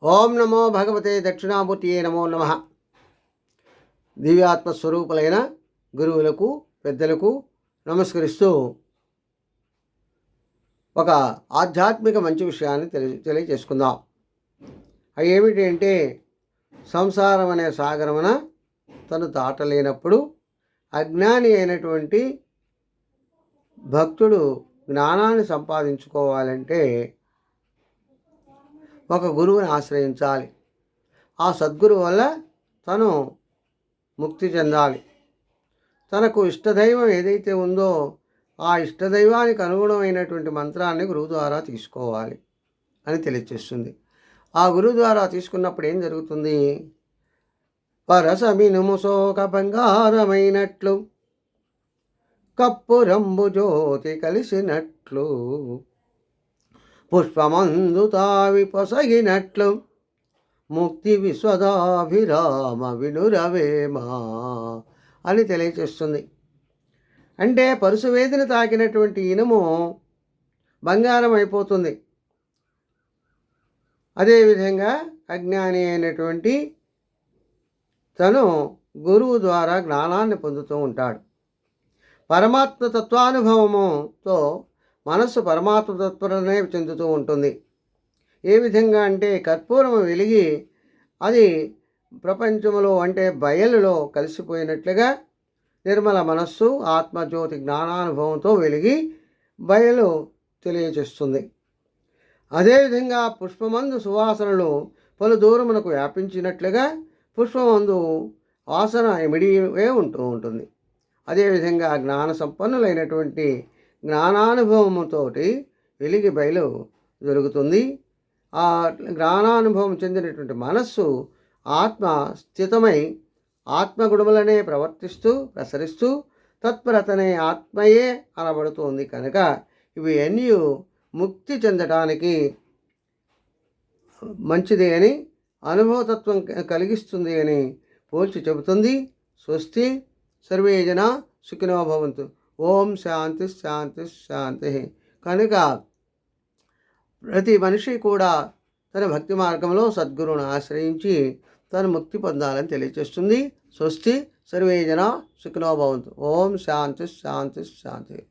ఓం నమో భగవతే దక్షిణామూర్తియే నమో నమః. దివ్యాత్మస్వరూపులైన గురువులకు పెద్దలకు నమస్కరిస్తూ ఒక ఆధ్యాత్మిక మంచి విషయాన్ని తెలియజేసుకుందాం. అవి ఏమిటి అంటే, సంసారం అనే సాగరమున తను దాటలేనప్పుడు అజ్ఞాని అయినటువంటి భక్తుడు జ్ఞానాన్ని సంపాదించుకోవాలంటే ఒక గురువుని ఆశ్రయించాలి. ఆ సద్గురు వల్ల తను ముక్తి చెందాలి. తనకు ఇష్టదైవం ఏదైతే ఉందో ఆ ఇష్టదైవానికి అనుగుణమైనటువంటి మంత్రాన్ని గురువు ద్వారా తీసుకోవాలి అని తెలియచేస్తుంది. ఆ గురువు ద్వారా తీసుకున్నప్పుడు ఏం జరుగుతుంది? పరసమినుము సోక బంగారమైనట్లు, కప్పురంబు జ్యోతి కలిసినట్లు, పుష్పమందు తావి పొసగినట్లు, ముక్తి విశ్వదాభిరామ వినురవేమా అని తెలియచేస్తుంది. అంటే పరుశువేదిని తాకినటువంటి ఇనుము బంగారం అయిపోతుంది. అదేవిధంగా అజ్ఞాని అయినటువంటి తను గురువు ద్వారా జ్ఞానాన్ని పొందుతూ ఉంటాడు. పరమాత్మ తత్వానుభవముతో మనస్సు పరమాత్మ తత్వనే చెందుతూ ఉంటుంది. ఏ విధంగా అంటే, కర్పూరము వెలిగి అది ప్రపంచంలో అంటే బయలులో కలిసిపోయినట్లుగా నిర్మల మనస్సు ఆత్మజ్యోతి జ్ఞానానుభవంతో వెలిగి బయలు తెలియచేస్తుంది. అదేవిధంగా పుష్పమందు సువాసనలు పలు దూరమునకు వ్యాపించినట్లుగా పుష్పమందు వాసన ఇమిడియే ఉంటూ ఉంటుంది. అదేవిధంగా జ్ఞాన సంపన్నులైనటువంటి జ్ఞానానుభవముతోటి వెలిగి బయలు జరుగుతుంది. ఆ జ్ఞానానుభవం చెందినటువంటి మనస్సు ఆత్మ స్థితమై ఆత్మగుణములనే ప్రసరిస్తూ తత్పరతనే ఆత్మయే అనబడుతుంది. కనుక ఇవి అన్నీ ముక్తి చెందటానికి మంచిది అని, అనుభవతత్వం కలిగిస్తుంది అని పోల్చి చెబుతుంది. స్వస్తి సర్వే జనా సుఖినో భవంతు. ఓం శాంతి శాంతి శాంతి. కనుక ప్రతి మనిషి కూడా తన భక్తి మార్గంలో సద్గురువును ఆశ్రయించి తను ముక్తి పొందాలని తెలియచేస్తుంది. స్వస్తి సర్వే జనా సుఖినో భవంతు. ఓం శాంతి శాంతి శాంతి.